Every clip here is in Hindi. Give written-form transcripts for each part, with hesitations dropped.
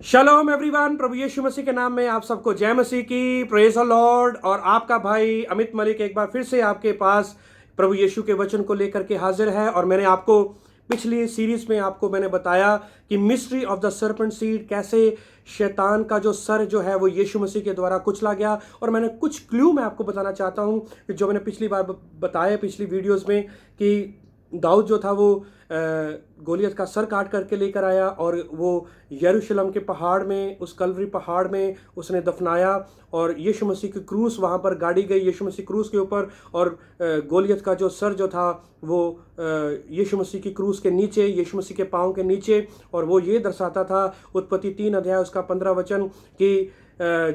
शलोम एवरीवन, प्रभु यीशु मसीह के नाम में आप सबको जय मसीह की। Praise the Lord. और आपका भाई अमित मलिक एक बार फिर से आपके पास प्रभु यीशु के वचन को लेकर के हाजिर है। और मैंने आपको पिछली सीरीज में आपको मैंने बताया कि mystery of the serpent seed, कैसे शैतान का जो सर जो है वो यीशु मसीह के द्वारा कुचला गया। और मैंने कुछ क्लू मैं आपको बताना चाहता हूँ कि जो मैंने पिछली बार बताया पिछली वीडियोज़ में कि दाऊद जो था वो गोलियत का सर काट करके लेकर आया और वो यरूशलेम के पहाड़ में, उस कलवरी पहाड़ में उसने दफनाया। और यीशु मसीह की क्रूस वहाँ पर गाड़ी गई, यीशु मसीह क्रूस के ऊपर। और गोलियत का जो सर जो था वो यीशु मसीह की क्रूस के नीचे, यीशु मसीह के पाँव के नीचे। और वो ये दर्शाता था, उत्पत्ति 3 अध्याय उसका 15 वचन, कि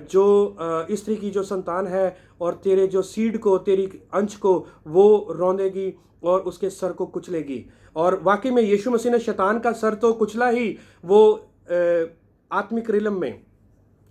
जो स्त्री की जो संतान है और तेरे जो सीड को, तेरी अंश को वो रौंदेगी और उसके सर को कुचलेगी। और वाकई में यीशु मसीह ने शैतान का सर तो कुचला ही, वो आत्मिक रिलम में,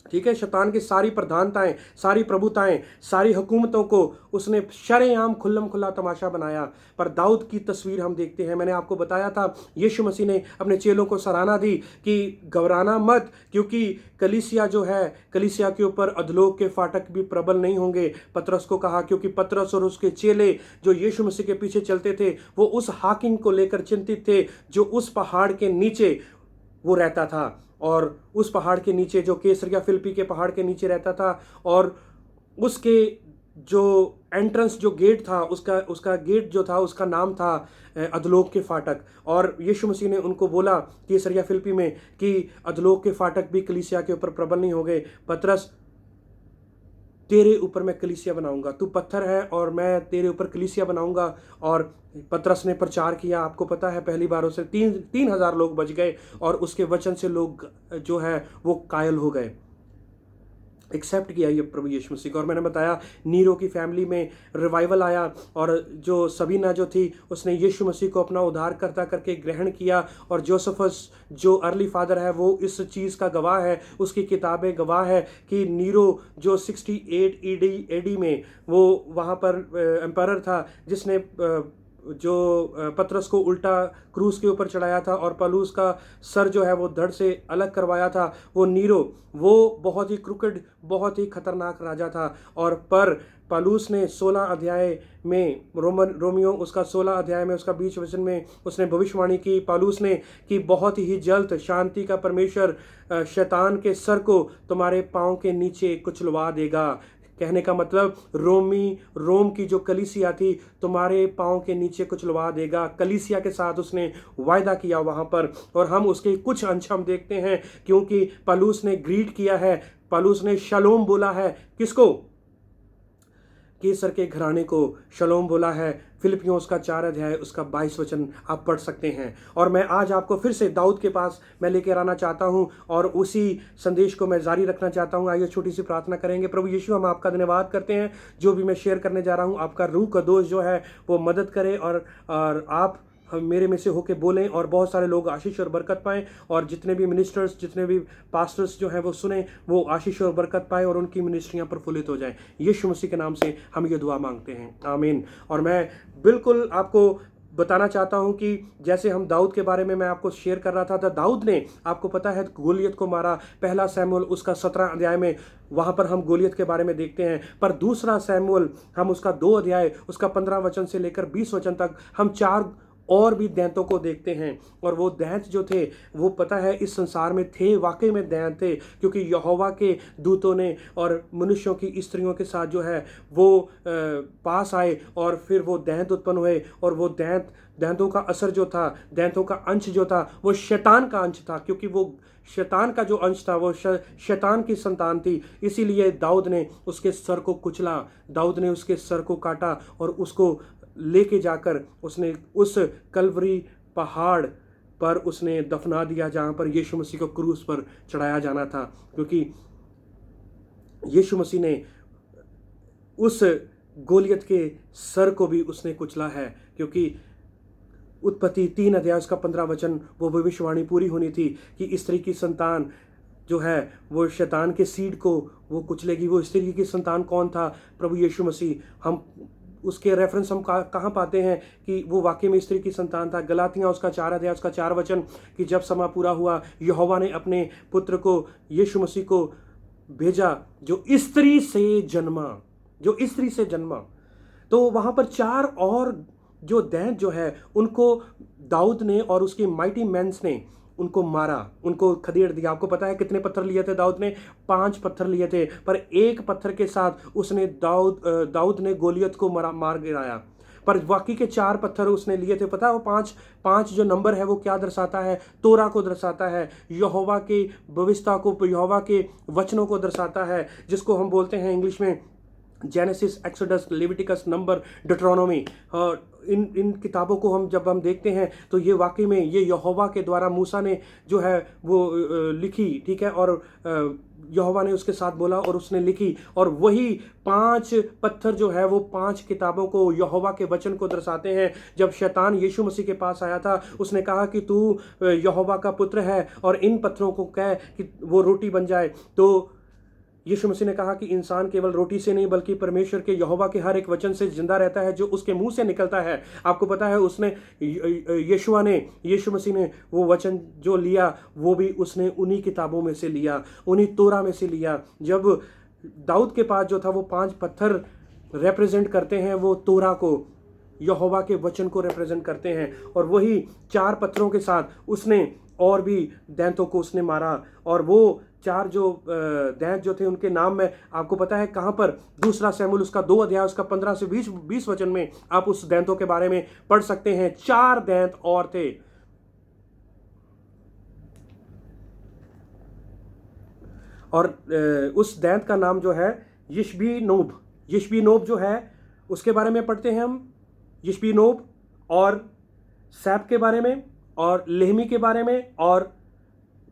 ठीक है, शैतान की सारी प्रधानताएं, सारी प्रभुताएं, सारी हुकूमतों को उसने शरेआम खुल्लम खुल्ला तमाशा बनाया। पर दाऊद की तस्वीर हम देखते हैं। मैंने आपको बताया था, यीशु मसीह ने अपने चेलों को सराहना दी कि घबराना मत, क्योंकि कलीसिया जो है, कलीसिया के ऊपर अधलोक के फाटक भी प्रबल नहीं होंगे। पतरस को कहा, क्योंकि पतरस और उसके चेले जो यीशु मसीह के पीछे चलते थे, वो उस हाकिम को लेकर चिंतित थे जो उस पहाड़ के नीचे वो रहता था। और उस पहाड़ के नीचे, जो कैसरिया फिलिप्पी के पहाड़ के नीचे रहता था, और उसके जो एंट्रेंस, जो गेट था, उसका गेट जो था, उसका नाम था अधलोक के फाटक। और यीशु मसीह ने उनको बोला कैसरिया फिलिप्पी में कि अधलोक के फाटक भी कलीसिया के ऊपर प्रबल नहीं हो गए। पतरस, तेरे ऊपर मैं कलीसिया बनाऊंगा, तू पत्थर है और मैं तेरे ऊपर कलीसिया बनाऊंगा। और पतरस ने प्रचार किया। आपको पता है, पहली बारों से 3,000 लोग बच गए और उसके वचन से लोग जो है वो कायल हो गए, एक्सेप्ट किया ये प्रभु यीशु मसीह को। और मैंने बताया, नीरो की फैमिली में रिवाइवल आया और जो सबीना जो थी, उसने यीशु मसीह को अपना उद्धार करता करके ग्रहण किया। और जोसेफस जो अर्ली फादर है, वो इस चीज़ का गवाह है, उसकी किताबें गवाह है कि नीरो जो 68 एडी में वो वहाँ पर एम्पायर था, जिसने जो पतरस को उल्टा क्रूस के ऊपर चढ़ाया था और पलूस का सर जो है वो धड़ से अलग करवाया था, वो नीरो, वो बहुत ही क्रुकेड, बहुत ही खतरनाक राजा था। और पर पालूस ने 16 अध्याय में, रोमियो उसका 16 अध्याय में, उसका 20 वचन में उसने भविष्यवाणी की, पालूस ने, कि बहुत ही जल्द शांति का परमेश्वर शैतान के सर को तुम्हारे पाँव के नीचे कुचलवा देगा। कहने का मतलब, रोम की जो कलीसिया थी, तुम्हारे पाँव के नीचे कुचलवा देगा। कलीसिया के साथ उसने वायदा किया वहाँ पर। और हम उसके कुछ अंश हम देखते हैं, क्योंकि पलूस ने ग्रीट किया है, पलूस ने शलोम बोला है। किसको? केसर के घराने को शलोम बोला है। फिलिपियों उसका 4 अध्याय उसका 22 वचन आप पढ़ सकते हैं। और मैं आज आपको फिर से दाऊद के पास मैं लेकर आना चाहता हूं और उसी संदेश को मैं जारी रखना चाहता हूं। आइए छोटी सी प्रार्थना करेंगे। प्रभु यीशु, हम आपका धन्यवाद करते हैं, जो भी मैं शेयर करने जा रहा हूं, आपका रूह का दोष जो है वो मदद करे और आप हम मेरे में से होके बोलें और बहुत सारे लोग आशीष और बरकत पाएं। और जितने भी मिनिस्टर्स, जितने भी पास्टर्स जो हैं वो सुने, वो आशीष और बरकत पाएं और उनकी मिनिस्ट्रियां प्रफुल्लित हो जाएं। यीशु मसीह के नाम से हम ये दुआ मांगते हैं, आमीन। और मैं बिल्कुल आपको बताना चाहता हूं कि जैसे हम दाऊद के बारे में मैं आपको शेयर कर रहा था, तो दाऊद ने, आपको पता है, गोलियत को मारा। पहला सैमुअल उसका 17 अध्याय में वहां पर हम गोलियत के बारे में देखते हैं। पर दूसरा सैमुअल हम उसका 2 अध्याय उसका 15 वचन से लेकर 20 वचन तक हम 4 और भी दैंतों को देखते हैं। और वो दैंत जो थे, वो पता है इस संसार में थे, वाकई में दैंत थे, क्योंकि यहोवा के दूतों ने और मनुष्यों की स्त्रियों के साथ जो है वो पास आए और फिर वो दैंत उत्पन्न हुए। और वो दैंतों का असर जो था, दैंतों का अंश जो था, वो शैतान का अंश था, क्योंकि वो शैतान का जो अंश था वो शैतान की संतान थी। इसीलिए दाऊद ने उसके सर को कुचला, दाऊद ने उसके सर को काटा और उसको लेके जाकर उसने उस कलवरी पहाड़ पर उसने दफना दिया, जहां पर यीशु मसीह को क्रूस पर चढ़ाया जाना था। क्योंकि यीशु मसीह ने उस गोलियत के सर को भी उसने कुचला है, क्योंकि उत्पत्ति 3 अध्याय उसका 15 वचन, वो भविष्यवाणी पूरी होनी थी कि स्त्री की संतान जो है वो शैतान के सीड को वो कुचलेगी। वो स्त्री की संतान कौन था? प्रभु यीशु मसीह। हम उसके रेफरेंस हम कहाँ पाते हैं कि वो वाकई में स्त्री की संतान था। गलातियाँ उसका 4 अध्याय उसका 4 वचन कि जब समय पूरा हुआ यहोवा ने अपने पुत्र को यीशु मसीह को भेजा जो स्त्री से जन्मा। तो वहाँ पर 4 और जो दैंत जो है उनको दाऊद ने और उसके माइटी मैंस ने उनको मारा, उनको खदेड़ दिया। आपको पता है कितने पत्थर लिए थे दाऊद ने? 5 पत्थर लिए थे, पर एक पत्थर के साथ उसने दाऊद ने गोलियत को मार गिराया। पर बाकी के 4 पत्थर उसने लिए थे। पता है वो 5 जो नंबर है वो क्या दर्शाता है? तोरा को दर्शाता है, यहोवा के भविष्यता को, यहोवा के वचनों को दर्शाता है, जिसको हम बोलते हैं इंग्लिश में जेनेसिस, एक्सोडस, लेविटिकस, नंबर, डिट्रोनोमी। इन किताबों को जब हम देखते हैं तो ये वाकई में ये यहोवा के द्वारा मूसा ने जो है वो लिखी, ठीक है, और यहोवा ने उसके साथ बोला और उसने लिखी, और वही 5 पत्थर जो है वो 5 किताबों को, यहोवा के वचन को दर्शाते हैं। जब शैतान यीशु मसीह के पास आया था उसने कहा कि तू यहोवा का पुत्र है और इन पत्थरों को कह कि वो रोटी बन जाए। तो यीशु मसीह ने कहा कि इंसान केवल रोटी से नहीं बल्कि परमेश्वर के यहोवा के हर एक वचन से जिंदा रहता है जो उसके मुंह से निकलता है। आपको पता है उसने यीशु मसीह ने वो वचन जो लिया वो भी उसने उन्हीं किताबों में से लिया, उन्हीं तोरा में से लिया। जब दाऊद के पास जो था वो 5 पत्थर रिप्रेजेंट करते हैं, वो तोरा को, यहोवा के वचन को रिप्रेजेंट करते हैं, और वही 4 पत्थरों के साथ उसने और भी दैंतों को उसने मारा। और वो 4 जो दैंत जो थे उनके नाम में आपको पता है कहाँ पर? 2 शमूएल उसका 2 अध्याय उसका 15 से 20 वचन में आप उस दैंतों के बारे में पढ़ सकते हैं। 4 दैंत और थे, और उस दैंत का नाम जो है यिशबी-नोब जो है उसके बारे में पढ़ते हैं हम। यिशबी-नोब और सैप के बारे में और लेहमी के बारे में और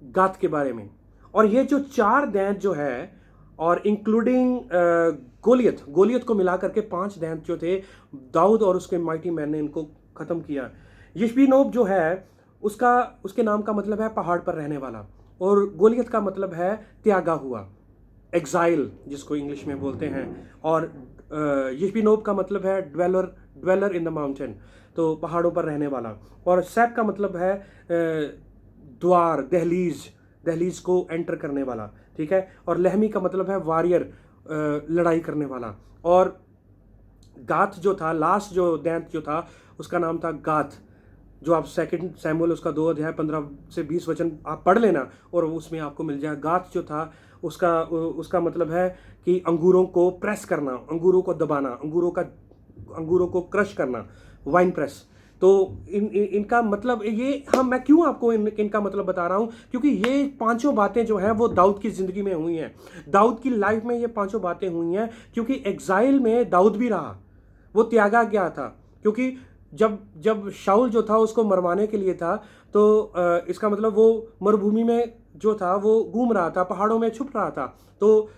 गात के बारे में। और ये जो 4 दैंत जो है और इंक्लूडिंग गोलियत को मिला करके 5 दैंत जो थे, दाऊद और उसके माइटी मैन ने इनको खत्म किया। यिशबी-नोब जो है उसके नाम का मतलब है पहाड़ पर रहने वाला, और गोलियत का मतलब है त्यागा हुआ, एग्जाइल जिसको इंग्लिश में बोलते हैं, और यिशबी-नोब का मतलब है ड्वेलर इन द माउंटेन, तो पहाड़ों पर रहने वाला। और सैप का मतलब है द्वार, दहलीज को एंटर करने वाला, ठीक है। और लहमी का मतलब है वॉरियर, लड़ाई करने वाला। और गाथ जो था, लास्ट जो दैंत जो था उसका नाम था गाथ, जो आप 2 शमूएल उसका 2 अध्याय 15 से 20 वचन आप पढ़ लेना और उसमें आपको मिल जाए। गाथ जो था उसका मतलब है कि अंगूरों को प्रेस करना, अंगूरों को दबाना, अंगूरों को क्रश करना, वाइन प्रेस। तो इनका मतलब ये मैं क्यों आपको इनका मतलब बता रहा हूँ, क्योंकि ये 5 बातें जो हैं वो दाऊद की ज़िंदगी में हुई हैं, दाऊद की लाइफ में ये 5 बातें हुई हैं। क्योंकि एग्जाइल में दाऊद भी रहा, वो त्यागा गया था, क्योंकि जब शाऊल जो था उसको मरवाने के लिए था, तो इसका मतलब वो मरुभूमि में जो था वो घूम रहा था, पहाड़ों में छुप रहा था, तो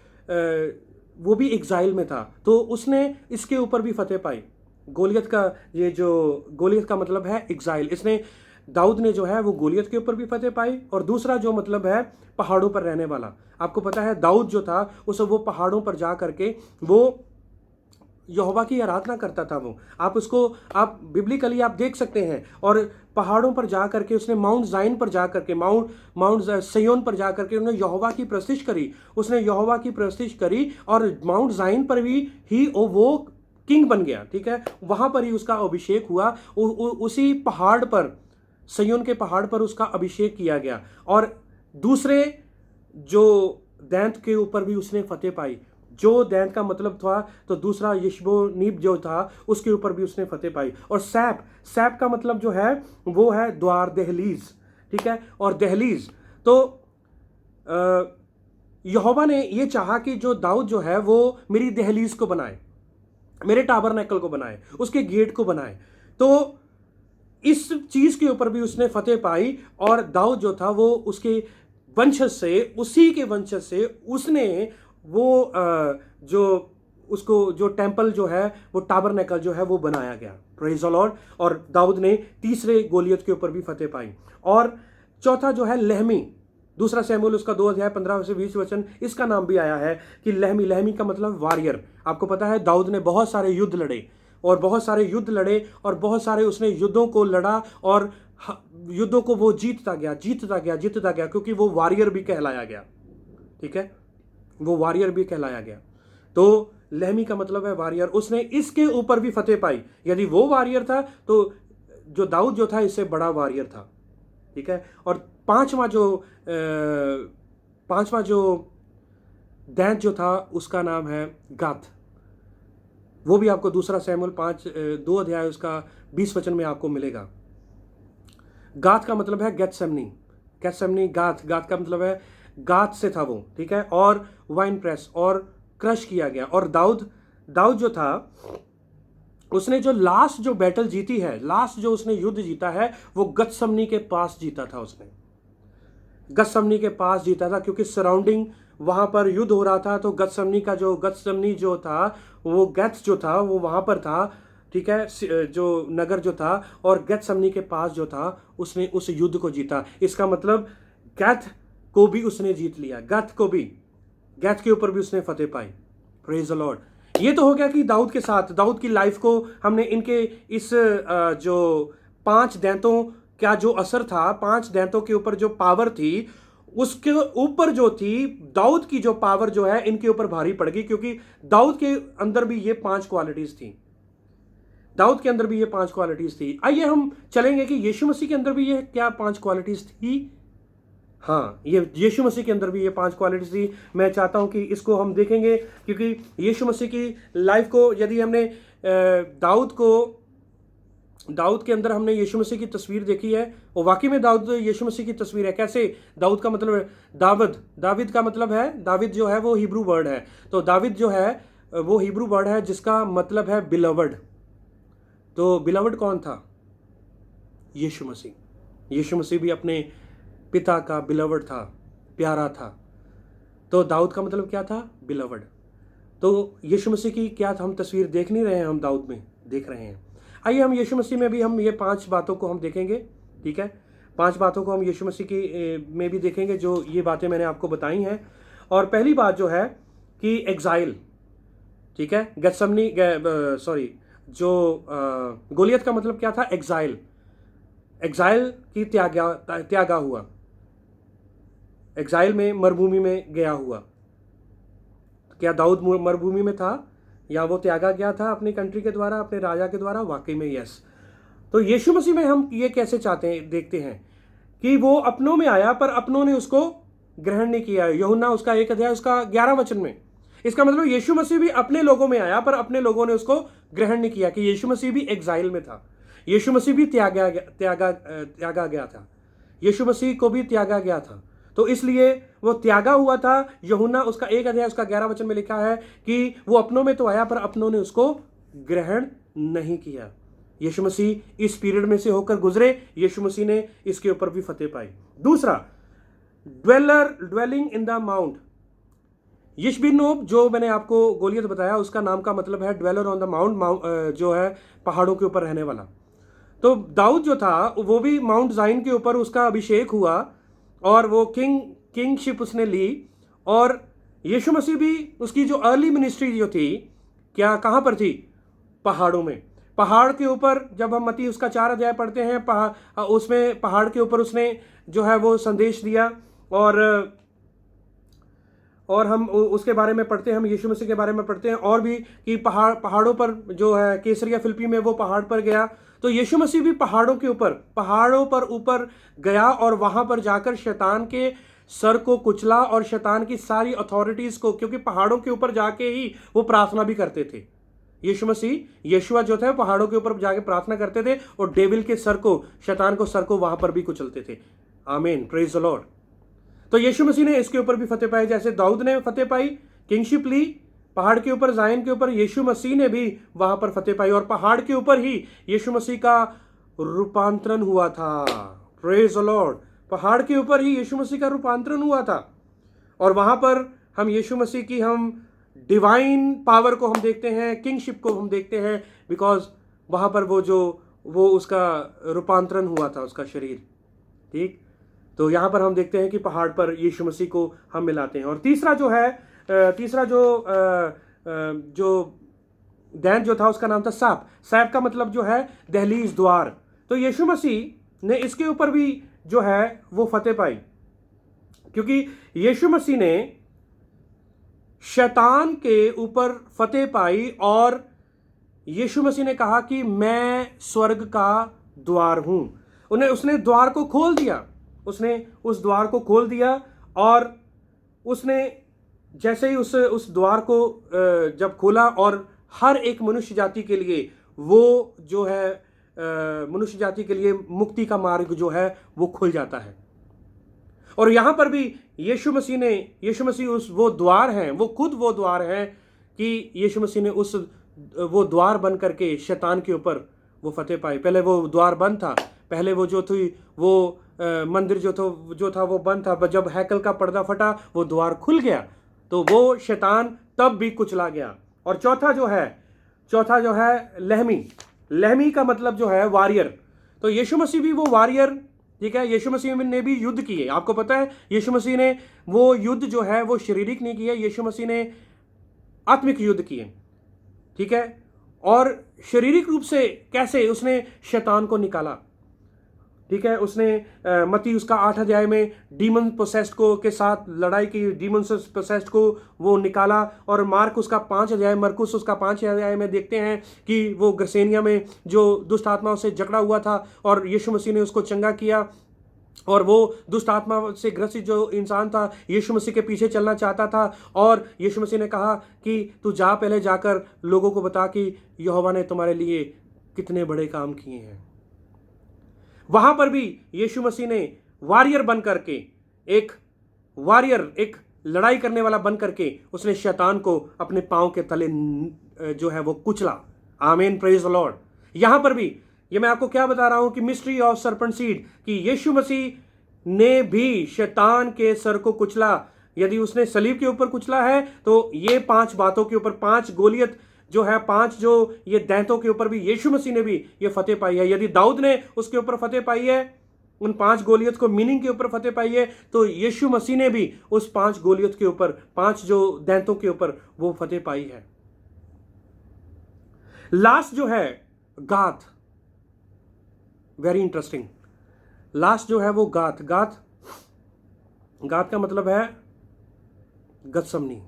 वो भी एग्जाइल में था, तो उसने इसके ऊपर भी फतेह पाई। गोलियत का मतलब है एग्जाइल। दाऊद ने जो है वो गोलियत के ऊपर भी फतेह पाई, और दूसरा जो मतलब है पहाड़ों पर रहने वाला। आपको पता है दाऊद जो था वो पहाड़ों पर जा करके वो यहोवा की आराधना करता था। आप बिब्लिकली आप देख सकते हैं। और पहाड़ों पर जा करके उसने माउंट जाइन पर जा करके, माउंट सिय्योन पर जा करके उन्होंने यहोवा की प्रस्तिश करी, और माउंट जाइन पर भी वो किंग बन गया, ठीक है। वहां पर ही उसका अभिषेक हुआ, उसी पहाड़ पर, सिय्योन के पहाड़ पर उसका अभिषेक किया गया। और दूसरे जो दैंत के ऊपर भी उसने फतेह पाई। जो दैंत का मतलब था, तो दूसरा यिशबो-नीब जो था उसके ऊपर भी उसने फतेह पाई। और सैप का मतलब जो है वो है द्वार, दहलीज, ठीक है। और दहलीज तो यहोवा ने ये चाहा कि जो दाऊद जो है वो मेरी दहलीज को बनाए, मेरे टाबरनेकल को बनाए, उसके गेट को बनाए। तो इस चीज के ऊपर भी उसने फतेह पाई। और दाऊद जो था वो उसके वंशज से, उसी के वंशज से उसने वो जो टेम्पल जो है, वो टाबरनेकल जो है वो बनाया गया। Praise the Lord. और दाऊद ने तीसरे गोलियत के ऊपर भी फतेह पाई। और चौथा जो है लहमी, 2 शमूएल उसका 2 अध्याय 15 से 20 वचन, इसका नाम भी आया है कि लहमी का मतलब वॉरियर। आपको पता है दाऊद ने बहुत सारे युद्ध लड़े, और बहुत सारे युद्ध लड़े और बहुत सारे उसने युद्धों को लड़ा और युद्धों को वो जीतता गया क्योंकि वो वॉरियर भी कहलाया गया। ठीक है, वो वॉरियर भी कहलाया गया। तो लेहमी का मतलब है वॉरियर। उसने इसके ऊपर भी फतेह पाई। यदि वो वॉरियर था तो जो दाऊद जो था इससे बड़ा वॉरियर था। ठीक है, और पांचवा जो दैत जो था उसका नाम है गाथ। वो भी आपको दूसरा सैमुएल 2 अध्याय उसका 20 वचन में आपको मिलेगा। गाथ का मतलब है गेत्सेमनी। गाथ का मतलब है गाथ से था वो। ठीक है, और वाइन प्रेस और क्रश किया गया। और दाऊद जो था उसने जो लास्ट जो बैटल जीती है, लास्ट जो उसने युद्ध जीता है, वो गतसमनी के पास जीता था। उसने गतसमनी के पास जीता था क्योंकि सराउंडिंग वहां पर युद्ध हो रहा था। तो गतसमनी जो था वो गैथ जो था वो वहां पर था। ठीक है, जो नगर जो था, और गतसमनी के पास जो था उसने उस युद्ध को जीता। इसका मतलब गैथ को भी उसने जीत लिया। गैथ के ऊपर भी उसने फतेह पाई। Praise the Lord. ये तो हो गया कि दाऊद के साथ, दाऊद की लाइफ को हमने इनके इस जो 5 दैंतों का जो असर था, 5 दैंतों के ऊपर जो पावर थी, उसके ऊपर जो थी दाऊद की जो पावर जो है इनके ऊपर भारी पड़ गई, क्योंकि दाऊद के अंदर भी ये 5 क्वालिटीज थी। आइए हम चलेंगे कि यीशु मसीह के अंदर भी ये क्या 5 क्वालिटीज थी। हाँ, ये यीशु मसीह के अंदर भी ये 5 क्वालिटीज थी। मैं चाहता हूं कि इसको हम देखेंगे, क्योंकि यीशु मसीह की लाइफ को यदि हमने दाऊद के अंदर हमने यीशु मसीह की तस्वीर देखी है, और वाकई में दाऊद यीशु मसीह की तस्वीर है। कैसे? दाऊद का मतलब है दाविद का मतलब है, दाविद जो है वो हिब्रू वर्ड है। तो दाविद जो है वो हिब्रू वर्ड है जिसका मतलब है बिलवड। तो बिलवड कौन था? यीशु मसीह भी अपने पिता का बिलवड था, प्यारा था। तो दाऊद का मतलब क्या था? बिलवड। तो यीशु मसीह की क्या हम तस्वीर देख नहीं रहे हैं? हम दाऊद में देख रहे हैं। आइए हम यीशु मसीह में भी हम ये 5 बातों को हम देखेंगे। ठीक है, 5 बातों को हम यीशु मसीह की में भी देखेंगे, जो ये बातें मैंने आपको बताई हैं। और पहली बात जो है कि एग्जाइल। ठीक है, गोलियत का मतलब क्या था? एग्जाइल की त्यागा हुआ, एग्जाइल में मरुभूमि में गया हुआ। क्या दाऊद मरुभूमि में था या वो त्यागा गया था अपनी कंट्री के द्वारा, अपने राजा के द्वारा? वाकई में यस। तो यीशु मसीह में हम ये कैसे देखते हैं कि वो अपनों में आया पर अपनों ने उसको ग्रहण नहीं किया। यूहन्ना उसका 1 अध्याय उसका 11 वचन में। इसका मतलब यीशु मसीह भी अपने लोगों में आया पर अपने लोगों ने उसको ग्रहण नहीं किया। कि यीशु मसीह भी एग्जाइल में था, यीशु मसीह भी त्यागा गया था, यीशु मसीह को भी त्यागा गया था। तो इसलिए वो त्यागा हुआ था। यूहन्ना उसका 1 अध्याय उसका 11 वचन में लिखा है कि वो अपनों में तो आया पर अपनों ने उसको ग्रहण नहीं किया। यीशु मसीह इस पीरियड में से होकर गुजरे, यीशु मसीह ने इसके ऊपर भी फतेह पाई। दूसरा, ड्वेलिंग इन द माउंट। यिशबिनोब जो मैंने आपको गोलियत बताया, उसका नाम का मतलब है ड्वेलर ऑन द माउंट, जो है पहाड़ों के ऊपर रहने वाला। तो दाऊद जो था वो भी माउंट जाइन के ऊपर उसका अभिषेक हुआ और वो किंगशिप उसने ली। और यीशु मसीह भी उसकी जो अर्ली मिनिस्ट्री जो थी, क्या कहाँ पर थी? पहाड़ों में, पहाड़ के ऊपर। जब हम मत्ती उसका 4 अध्याय पढ़ते हैं, उसमें पहाड़ के ऊपर उसने जो है वो संदेश दिया। और हम उसके बारे में पढ़ते हैं, हम यीशु मसीह के बारे में पढ़ते हैं और भी कि पहाड़ों पर जो है कैसरिया फिलिप्पी में वो पहाड़ पर गया। तो यीशु मसीह भी पहाड़ों पर ऊपर गया और वहां पर जाकर शैतान के सर को कुचला और शैतान की सारी अथॉरिटीज को, क्योंकि पहाड़ों के ऊपर जाके ही वो प्रार्थना भी करते थे। यीशुआ जो थे पहाड़ों के ऊपर जाके प्रार्थना करते थे और डेविल के शैतान को सर को वहां पर भी कुचलते थे। आमीन, प्रेज द लॉर्ड। तो यीशु मसीह ने इसके ऊपर भी फतेह पाई, जैसे दाऊद ने फतेह पाई, किंगशिप ली पहाड़ के ऊपर, जायन के ऊपर। यीशु मसीह ने भी वहां पर फतेह पाई और पहाड़ के ऊपर ही यीशु मसीह का रूपांतरण हुआ था। Praise the Lord. पहाड़ के ऊपर ही यीशु मसीह का रूपांतरण हुआ था और वहां पर हम यीशु मसीह की हम डिवाइन पावर को हम देखते हैं, किंगशिप को हम देखते हैं, बिकॉज वहां पर वो उसका रूपांतरण हुआ था, उसका शरीर। ठीक, तो यहां पर हम देखते हैं कि पहाड़ पर यीशु मसीह को हम मिलाते हैं। और तीसरा जो दैंत जो था उसका नाम था सैप। सैप का मतलब जो है दहलीज, द्वार। तो यीशु मसीह ने इसके ऊपर भी जो है वो फतेह पाई, क्योंकि यीशु मसीह ने शैतान के ऊपर फतेह पाई और यीशु मसीह ने कहा कि मैं स्वर्ग का द्वार हूं। उसने द्वार को खोल दिया, उसने उस द्वार को खोल दिया और उसने जैसे ही उस द्वार को जब खोला और हर एक मनुष्य जाति के लिए वो जो है मनुष्य जाति के लिए मुक्ति का मार्ग जो है वो खुल जाता है। और यहां पर भी यीशु मसीह वो द्वार हैं, वो खुद वो द्वार हैं कि यीशु मसीह ने वो द्वार बन करके शैतान के ऊपर वो फतेह पाई। पहले वो द्वार बंद था, पहले वो जो थी वो मंदिर जो था वो बंद था। जब हैकल का पर्दा फटा वो द्वार खुल गया, तो वो शैतान तब भी कुचला गया। और चौथा जो है लहमी का मतलब जो है वॉरियर। तो यीशु मसीह भी वो वॉरियर, ठीक है, यीशु मसीह ने भी युद्ध किए। आपको पता है यीशु मसीह ने वो युद्ध जो है वो शारीरिक नहीं किए, यीशु मसीह ने आत्मिक युद्ध किए, ठीक है। और शारीरिक रूप से कैसे उसने शैतान को निकाला, ठीक है। उसने मत्ती उसका 8 अध्याय में डीमन पोसेस्ड को के साथ लड़ाई की, डीमन पोसेस्ड को वो निकाला। और मरकुस उसका 5 अध्याय में देखते हैं कि वो गरसेनिया में जो दुष्ट आत्माओं से झगड़ा हुआ था और यीशु मसीह ने उसको चंगा किया। और वो दुष्ट आत्मा से ग्रसित जो इंसान था यीशु मसीह के पीछे चलना चाहता था, और यीशु मसीह ने कहा कि तू पहले जाकर लोगों को बता कि यहोवा ने तुम्हारे लिए कितने बड़े काम किए हैं। वहां पर भी यीशु मसीह ने वॉरियर बन करके, एक लड़ाई करने वाला बन करके उसने शैतान को अपने पांव के तले जो है वो कुचला। आमीन, प्रेज द लॉर्ड। यहां पर भी ये मैं आपको क्या बता रहा हूं कि मिस्ट्री ऑफ सर्पेंट सीड, कि यीशु मसीह ने भी शैतान के सर को कुचला। यदि उसने सलीब के ऊपर कुचला है तो ये 5 बातों के ऊपर, 5 गोलियत जो है, 5 जो ये दैंतों के ऊपर भी यीशु मसीह ने भी ये फतेह पाई है। यदि दाऊद ने उसके ऊपर फतेह पाई है, उन 5 गोलियत को मीनिंग के ऊपर फतेह पाई है, तो यीशु मसीह ने भी उस 5 गोलियत के ऊपर, 5 जो दैंतों के ऊपर वो फतेह पाई है। लास्ट जो है गाथ, वेरी इंटरेस्टिंग। लास्ट जो है वो गाथ का मतलब है गत्समनी,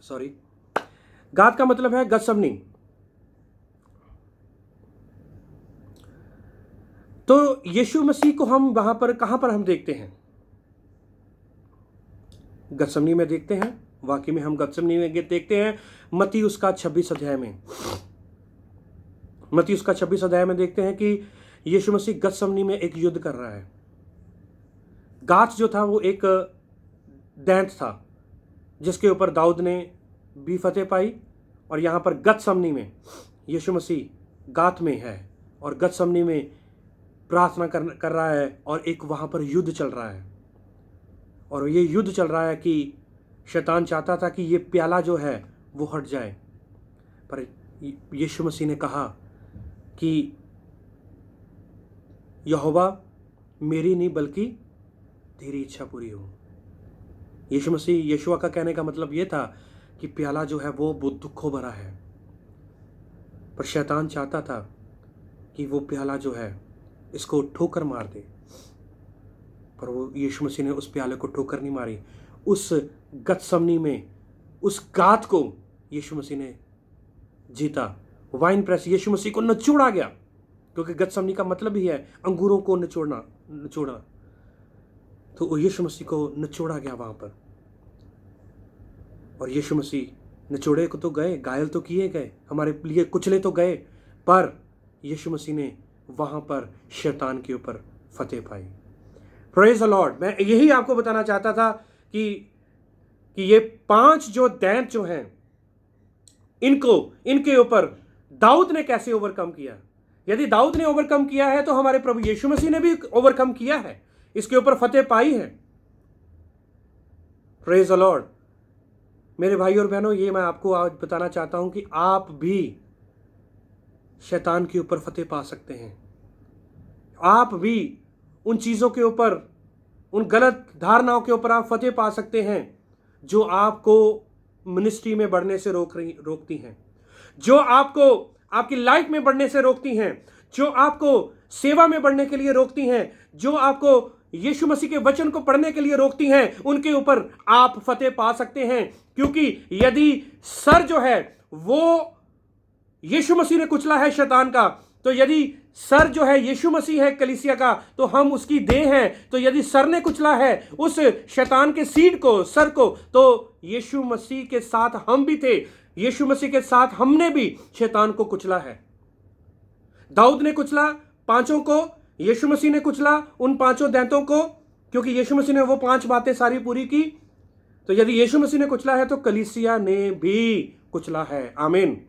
सॉरी, गाथ का मतलब है गत्समनी। तो यीशु मसीह को हम वहां पर कहां पर हम देखते हैं? गत्समनी में देखते हैं। वाकई में हम गत्समनी में देखते हैं मत्ती उसका 26 अध्याय में। मत्ती उसका 26 अध्याय में देखते हैं कि यीशु मसीह गत्समनी में एक युद्ध कर रहा है। गाथ जो था वो एक दैंत था जिसके ऊपर दाऊद ने भी फतेह पाई, और यहां पर गत्समनी में यीशु मसीह गाथ में है और गत्समनी में प्रार्थना कर रहा है, और एक वहां पर युद्ध चल रहा है। और ये युद्ध चल रहा है कि शैतान चाहता था कि ये प्याला जो है वो हट जाए, पर यीशु मसीह ने कहा कि यहोवा मेरी नहीं बल्कि तेरी इच्छा पूरी हो। यीशुआ का कहने का मतलब ये था कि प्याला जो है वो दुखों भरा है, पर शैतान चाहता था कि वो प्याला जो है इसको ठोकर मार दे, पर वो यीशु मसीह ने उस प्याले को ठोकर नहीं मारी। उस गत्समनी में उस गाथ को यीशु मसीह ने जीता। वाइन प्रेस यीशु मसीह को निचोड़ा गया, क्योंकि गत्समनी का मतलब ही है अंगूरों को निचोड़ा। तो यीशु मसीह को निचोड़ा गया वहां पर, और यीशु मसीह निचोड़े को तो गए, घायल तो किए गए, हमारे लिए कुचले तो गए, पर यीशु मसीह ने वहां पर शैतान के ऊपर फतेह पाई। Praise the Lord. मैं यही आपको बताना चाहता था कि ये 5 जो दैंत जो हैं इनके ऊपर दाऊद ने कैसे ओवरकम किया। यदि दाऊद ने ओवरकम किया है तो हमारे प्रभु यीशु मसीह ने भी ओवरकम किया है, इसके ऊपर फतेह पाई है। Praise the Lord. मेरे भाई और बहनों, ये मैं आपको आज बताना चाहता हूं कि आप भी शैतान के ऊपर फतेह पा सकते हैं। आप भी उन चीजों के ऊपर, उन गलत धारणाओं के ऊपर आप फतेह पा सकते हैं जो आपको मिनिस्ट्री में बढ़ने से रोकती हैं, जो आपको आपकी लाइफ में बढ़ने से रोकती हैं, जो आपको सेवा में बढ़ने के लिए रोकती हैं, जो आपको यीशु मसीह के वचन को पढ़ने के लिए रोकती हैं, उनके ऊपर आप फतेह पा सकते हैं। क्योंकि यदि सर जो है वो यीशु मसीह ने कुचला है शैतान का, तो यदि सर जो है यीशु मसीह है कलीसिया का, तो हम उसकी देह हैं। तो यदि सर ने कुचला है उस शैतान के सीड को, सर को, तो यीशु मसीह के साथ हम भी थे, यीशु मसीह के साथ हमने भी शैतान को कुचला है। दाऊद ने कुचला पांचों को, यीशु मसीह ने कुचला उन पांचों दैंतों को, क्योंकि यीशु मसीह ने वो 5 बातें सारी पूरी की। तो यदि यीशु मसीह ने कुचला है तो कलीसिया ने भी कुचला है। आमीन।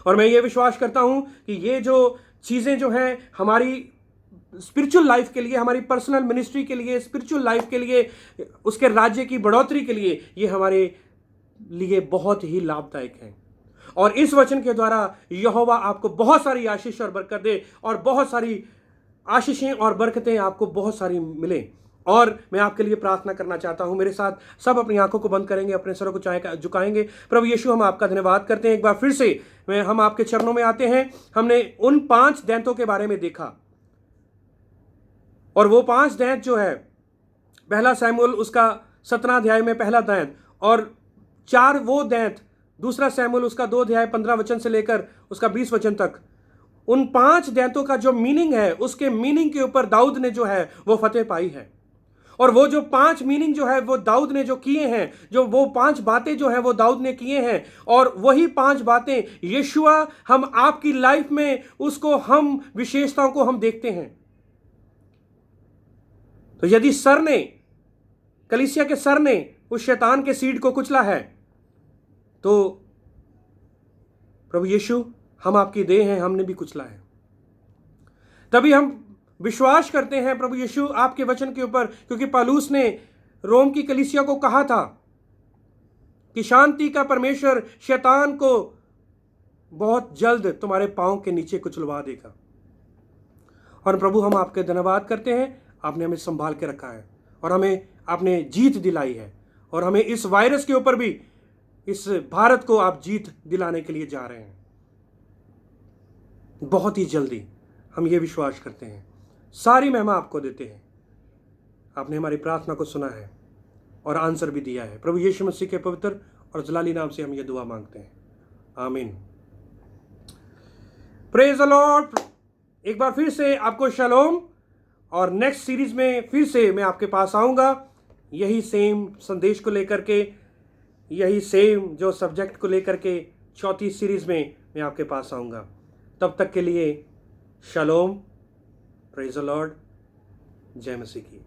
और मैं ये विश्वास करता हूं कि ये जो चीजें जो हैं हमारी स्पिरिचुअल लाइफ के लिए, हमारी पर्सनल मिनिस्ट्री के लिए, स्पिरिचुअल लाइफ के लिए, उसके राज्य की बढ़ोतरी के लिए, ये हमारे लिए बहुत ही लाभदायक है। और इस वचन के द्वारा यहोवा आपको बहुत सारी आशीष और बरकत दे, और बहुत सारी आशीषें और बरकतें आपको बहुत सारी मिले। और मैं आपके लिए प्रार्थना करना चाहता हूं। मेरे साथ सब अपनी आंखों को बंद करेंगे, अपने सरों को झुकाएंगे। प्रभु यीशु, हम आपका धन्यवाद करते हैं। एक बार फिर से हम आपके चरणों में आते हैं। हमने उन 5 दैंतों के बारे में देखा, और वो 5 दैंत जो है, पहला शमूएल उसका 17 अध्याय में पहला दैंत, और 4 वो दैंत दूसरा शमूएल उसका 2 अध्याय 15 वचन से लेकर उसका 20 वचन तक। उन 5 दैंतों का जो मीनिंग है, उसके मीनिंग के ऊपर दाऊद ने जो है वो फतेह पाई है। और वो जो 5 मीनिंग जो है वो दाऊद ने जो किए हैं, जो वो 5 बातें जो है वो दाऊद ने किए हैं, और वही 5 बातें यीशुआ हम आपकी लाइफ में उसको हम विशेषताओं को हम देखते हैं। तो यदि सर ने, कलीसिया के सर ने उस शैतान के सीड को कुचला है, तो प्रभु यीशु हम आपकी देह हैं, हमने भी कुचला है। तभी हम विश्वास करते हैं प्रभु यीशु आपके वचन के ऊपर, क्योंकि पौलुस ने रोम की कलीसिया को कहा था कि शांति का परमेश्वर शैतान को बहुत जल्द तुम्हारे पांव के नीचे कुचलवा देगा। और प्रभु हम आपके धन्यवाद करते हैं, आपने हमें संभाल के रखा है, और हमें आपने जीत दिलाई है, और हमें इस वायरस के ऊपर भी, इस भारत को आप जीत दिलाने के लिए जा रहे हैं बहुत ही जल्दी। हम ये विश्वास करते हैं। सारी महिमा आपको देते हैं। आपने हमारी प्रार्थना को सुना है और आंसर भी दिया है। प्रभु यीशु मसीह के पवित्र और जलाली नाम से हम ये दुआ मांगते हैं। आमीन। Praise the Lord. एक बार फिर से आपको शलोम। और नेक्स्ट सीरीज में फिर से मैं आपके पास आऊँगा, यही सेम संदेश को लेकर के, यही सेम जो सब्जेक्ट को लेकर के 4थी सीरीज में मैं आपके पास आऊँगा। तब तक के लिए शलोम। Praise the Lord. जय मसीह की।